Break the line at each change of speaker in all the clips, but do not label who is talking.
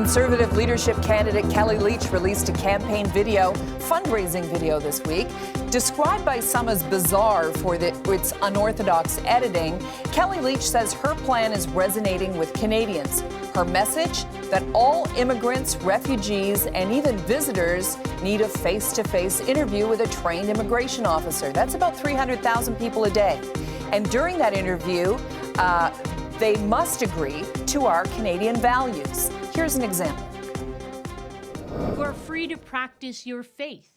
Conservative leadership candidate Kellie Leitch released a campaign video, fundraising video this week. Described by some as bizarre for its unorthodox editing, Kellie Leitch says her plan is resonating with Canadians. Her message, that all immigrants, refugees, and even visitors need a face-to-face interview with a trained immigration officer. That's about 300,000 people a day. And during that interview, they must agree to our Canadian values. Here's an example.
You are free to practice your faith.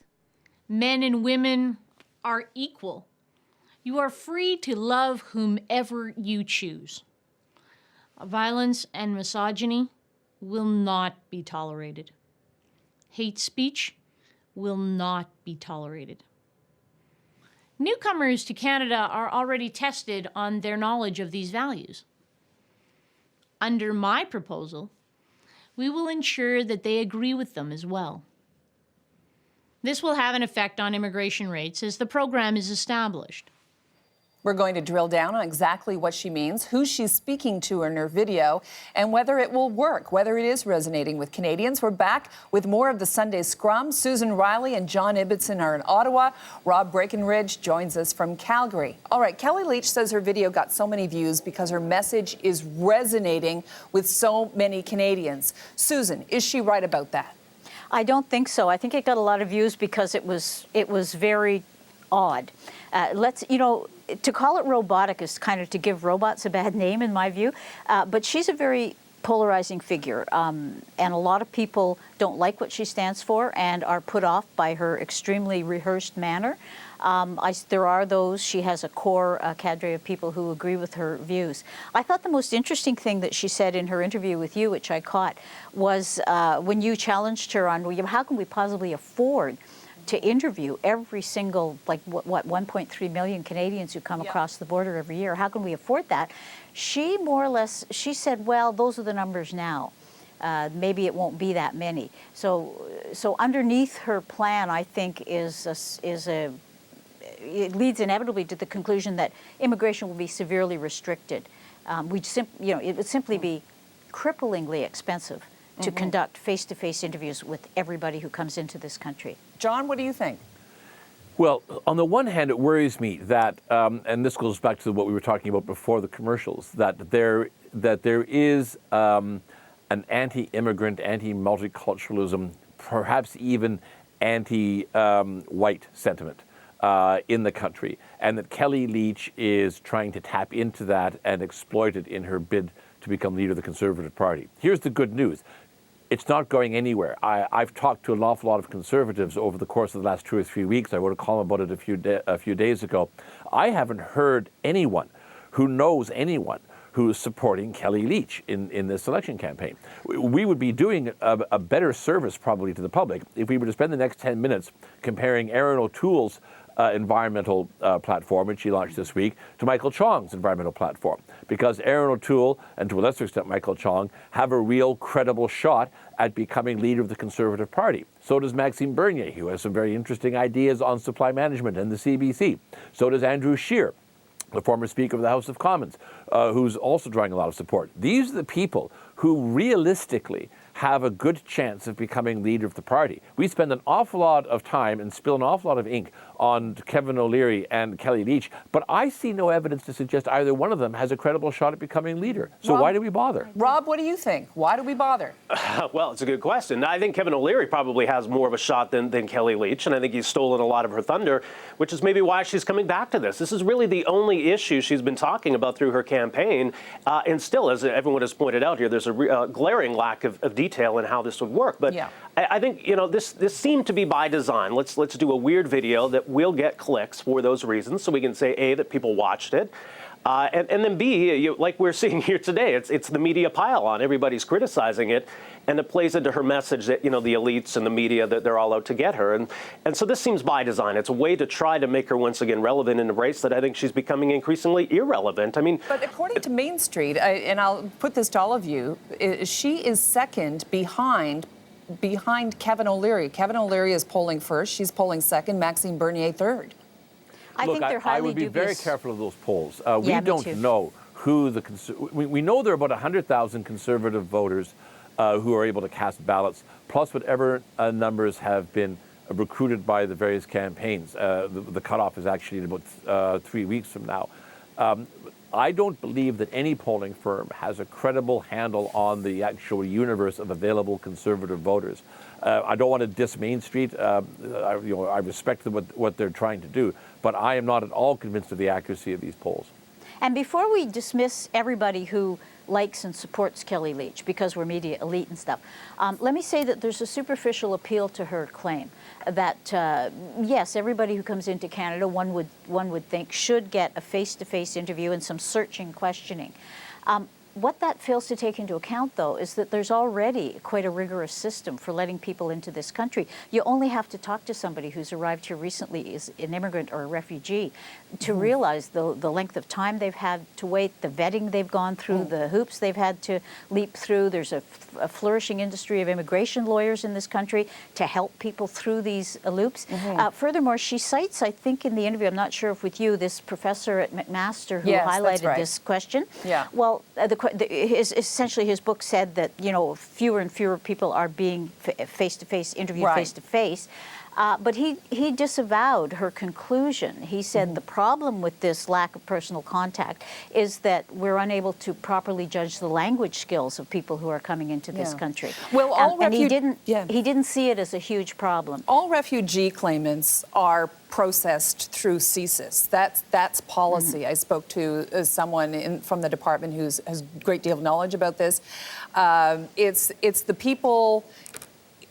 Men and women are equal. You are free to love whomever you choose. Violence and misogyny will not be tolerated. Hate speech will not be tolerated. Newcomers to Canada are already tested on their knowledge of these values. Under my proposal, we will ensure that they agree with them as well. This will have an effect on immigration rates as the program is established.
We're going to drill down on exactly what she means, who she's speaking to in her video, and whether it will work, whether it is resonating with Canadians. We're back with more of the Sunday Scrum. Susan Riley and John Ibbotson are in Ottawa. Rob Breckenridge joins us from Calgary. All right, Kellie Leitch says her video got so many views because her message is resonating with so many Canadians. Susan, is she right about that?
I don't think so. I think it got a lot of views because it was very odd. To call it robotic is kind of to give robots a bad name, in my view. But she's a very polarizing figure, and a lot of people don't like what she stands for and are put off by her extremely rehearsed manner. There are those, she has a core cadre of people who agree with her views. I thought the most interesting thing that she said in her interview with you, which I caught, was when you challenged her on, well, how can we possibly afford to interview every single, 1.3 million Canadians who come across the border every year? How can we afford that? She more or less, she said, well, those are the numbers now. Maybe it won't be that many. So underneath her plan, I think, it leads inevitably to the conclusion that immigration will be severely restricted. It would simply be cripplingly expensive to conduct face-to-face interviews with everybody who comes into this country. John, what do you think?
Well, on the one hand, it worries me that, and this goes back to what we were talking about before the commercials, that there is an anti-immigrant, anti-multiculturalism, perhaps even anti-white sentiment in the country, and that Kellie Leitch is trying to tap into that and exploit it in her bid to become leader of the Conservative Party. Here's the good news. It's not going anywhere. I've talked to an awful lot of Conservatives over the course of the last 2 or 3 weeks. I wrote a column about it a few days ago. I haven't heard anyone who knows anyone who is supporting Kellie Leitch in this election campaign. We would be doing a better service probably to the public if we were to spend the next 10 minutes comparing Erin O'Toole's environmental platform, which she launched this week, to Michael Chong's environmental platform. Because Erin O'Toole, and to a lesser extent Michael Chong, have a real credible shot at becoming leader of the Conservative Party. So does Maxime Bernier, who has some very interesting ideas on supply management and the CBC. So does Andrew Scheer, the former Speaker of the House of Commons, who's also drawing a lot of support. These are the people who realistically have a good chance of becoming leader of the party. We spend an awful lot of time and spill an awful lot of ink on Kevin O'Leary and Kellie Leitch, but I see no evidence to suggest either one of them has a credible shot at becoming leader. So why do we bother?
Rob, what do you think? Why do we bother?
Well, it's a good question. I think Kevin O'Leary probably has more of a shot than Kellie Leitch, and I think he's stolen a lot of her thunder, which is maybe why she's coming back to this. This is really the only issue she's been talking about through her campaign, and still, as everyone has pointed out here, there's a glaring lack of detail in how this would work. But I think, this seemed to be by design. Let's do a weird video that will get clicks for those reasons, so we can say, A, that people watched it, and then B, like we're seeing here today, it's the media pile-on. Everybody's criticizing it, and it plays into her message that, the elites and the media, that they're all out to get her. And so this seems by design. It's a way to try to make her once again relevant in a race that I think she's becoming increasingly irrelevant.
But according to Main Street, and I'll put this to all of you, she is second behind Kevin O'Leary. Kevin O'Leary is polling first. She's polling second. Maxime Bernier third.
I think they're highly
I would be
dubious.
very careful of those polls. We don't know who we know there are about 100,000 Conservative voters who are able to cast ballots, plus whatever numbers have been recruited by the various campaigns. The cutoff is actually in about 3 weeks from now. I don't believe that any polling firm has a credible handle on the actual universe of available Conservative voters. I don't want to diss Main Street. I respect what they're trying to do, but I am not at all convinced of the accuracy of these polls.
And before we dismiss everybody who likes and supports Kellie Leitch, because we're media elite and stuff, let me say that there's a superficial appeal to her claim that, yes, everybody who comes into Canada, one would think, should get a face-to-face interview and some searching questioning. What that fails to take into account, though, is that there's already quite a rigorous system for letting people into this country. You only have to talk to somebody who's arrived here recently as an immigrant or a refugee to realize the length of time they've had to wait, the vetting they've gone through, the hoops they've had to leap through. There's a flourishing industry of immigration lawyers in this country to help people through these loops. Furthermore, she cites, I think in the interview, I'm not sure if with you, this professor at McMaster who highlighted this question.
Yeah.
Well, essentially his book said that, you know, fewer and fewer people are being face-to-face interviewed face-to-face. But he disavowed her conclusion. He said the problem with this lack of personal contact is that we're unable to properly judge the language skills of people who are coming into this country.
Well,
and he didn't see it as a huge problem.
All refugee claimants are processed through CSIS. That's policy. I spoke to someone from the department who has a great deal of knowledge about this. It's the people.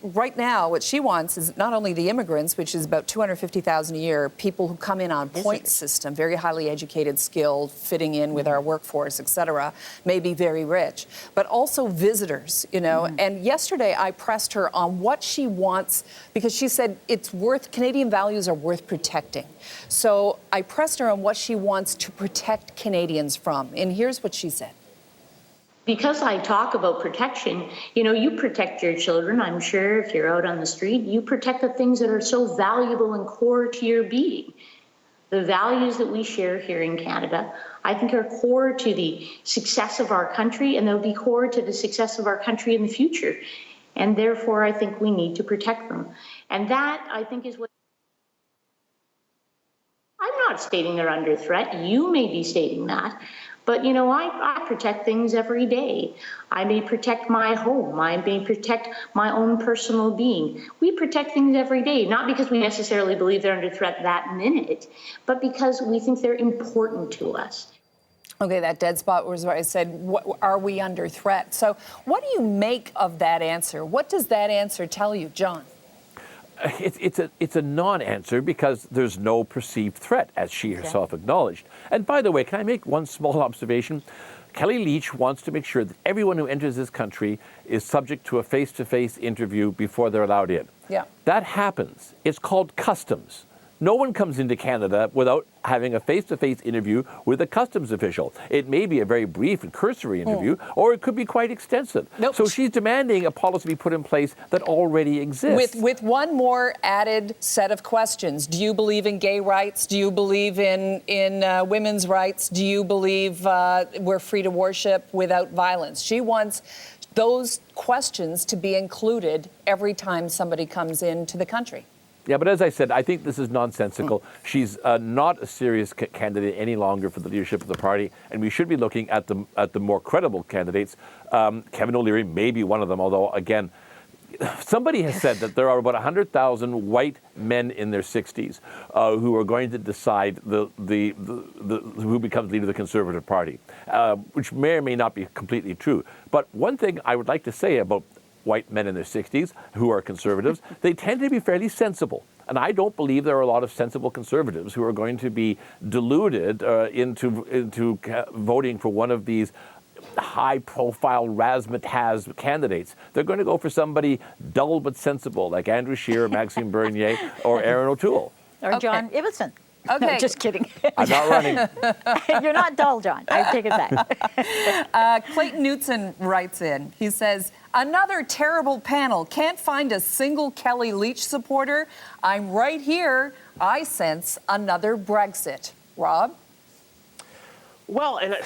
Right now, what she wants is not only the immigrants, which is about 250,000 a year, people who come in on point system, very highly educated, skilled, fitting in with our workforce, et cetera, maybe very rich, but also visitors, you know. And yesterday I pressed her on what she wants, because she said Canadian values are worth protecting. So I pressed her on what she wants to protect Canadians from. And here's what she said.
Because I talk about protection, you know, you protect your children, I'm sure, if you're out on the street. You protect the things that are so valuable and core to your being. The values that we share here in Canada, I think, are core to the success of our country, and they'll be core to the success of our country in the future. And therefore, I think we need to protect them. And that, I think, is what... I'm not stating they're under threat. You may be stating that. But, you know, I protect things every day. I may protect my home. I may protect my own personal being. We protect things every day, not because we necessarily believe they're under threat that minute, but because we think they're important to us.
Okay, that dead spot was where I said, are we under threat? So what do you make of that answer? What does that answer tell you, John?
It's a non-answer because there's no perceived threat, as she herself acknowledged. And by the way, can I make one small observation? Kellie Leitch wants to make sure that everyone who enters this country is subject to a face-to-face interview before they're allowed in.
Yeah.
That happens. It's called customs. No one comes into Canada without having a face-to-face interview with a customs official. It may be a very brief and cursory interview, or it could be quite extensive.
Nope.
So she's demanding a policy be put in place that already exists.
With one more added set of questions. Do you believe in gay rights? Do you believe in women's rights? Do you believe we're free to worship without violence? She wants those questions to be included every time somebody comes into the country.
Yeah, but as I said, I think this is nonsensical. She's not a serious candidate any longer for the leadership of the party, and we should be looking at the more credible candidates. Kevin O'Leary may be one of them, although, again, somebody has said that there are about 100,000 white men in their 60s who are going to decide who becomes leader of the Conservative Party, which may or may not be completely true. But one thing I would like to say about white men in their 60s who are conservatives, they tend to be fairly sensible. And I don't believe there are a lot of sensible conservatives who are going to be deluded into voting for one of these high-profile razzmatazz candidates. They're going to go for somebody dull but sensible, like Andrew Scheer, Maxime Bernier, or Aaron O'Toole.
Or John Ibbotson.
Okay.
No, just kidding.
I'm not running.
You're not dull, John. I take it back.
Clayton Knutson writes in. He says, another terrible panel. Can't find a single Kellie Leitch supporter. I'm right here. I sense another Brexit. Rob?
Well, and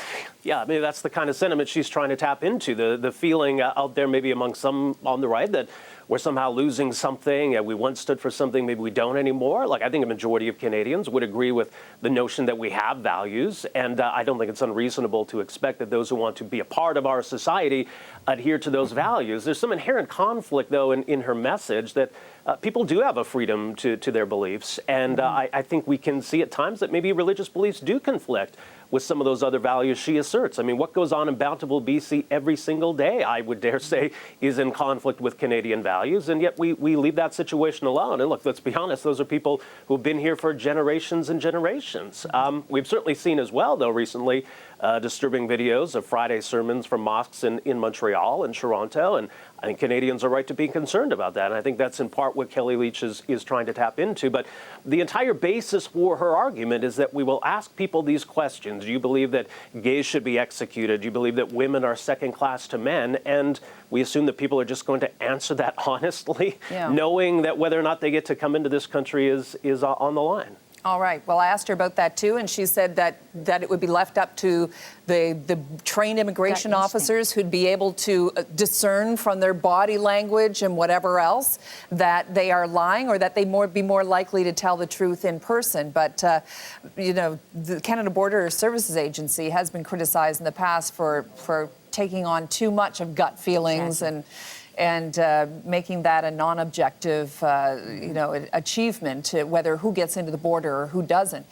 yeah, maybe that's the kind of sentiment she's trying to tap into, the feeling out there maybe among some on the right that we're somehow losing something, and we once stood for something, maybe we don't anymore. Like, I think a majority of Canadians would agree with the notion that we have values, and I don't think it's unreasonable to expect that those who want to be a part of our society adhere to those values. There's some inherent conflict, though, in her message that people do have a freedom to their beliefs, and I think we can see at times that maybe religious beliefs do conflict with some of those other values she asserts. I mean, what goes on in Bountiful, BC every single day, I would dare say, is in conflict with Canadian values, and yet we leave that situation alone. And look, let's be honest, those are people who have been here for generations and generations. We've certainly seen as well, though, recently, disturbing videos of Friday sermons from mosques in Montreal and Toronto, and I think Canadians are right to be concerned about that, and I think that's in part what Kellie Leitch is trying to tap into. But the entire basis for her argument is that we will ask people these questions. Do you believe that gays should be executed? Do you believe that women are second class to men? And we assume that people are just going to answer that honestly, knowing that whether or not they get to come into this country is on the line.
All right. Well, I asked her about that too, and she said that it would be left up to the trained immigration officers who'd be able to discern from their body language and whatever else that they are lying, or that they be more likely to tell the truth in person. But the Canada Border Services Agency has been criticized in the past for taking on too much of gut feelings and making that a non-objective, achievement, whether who gets into the border or who doesn't.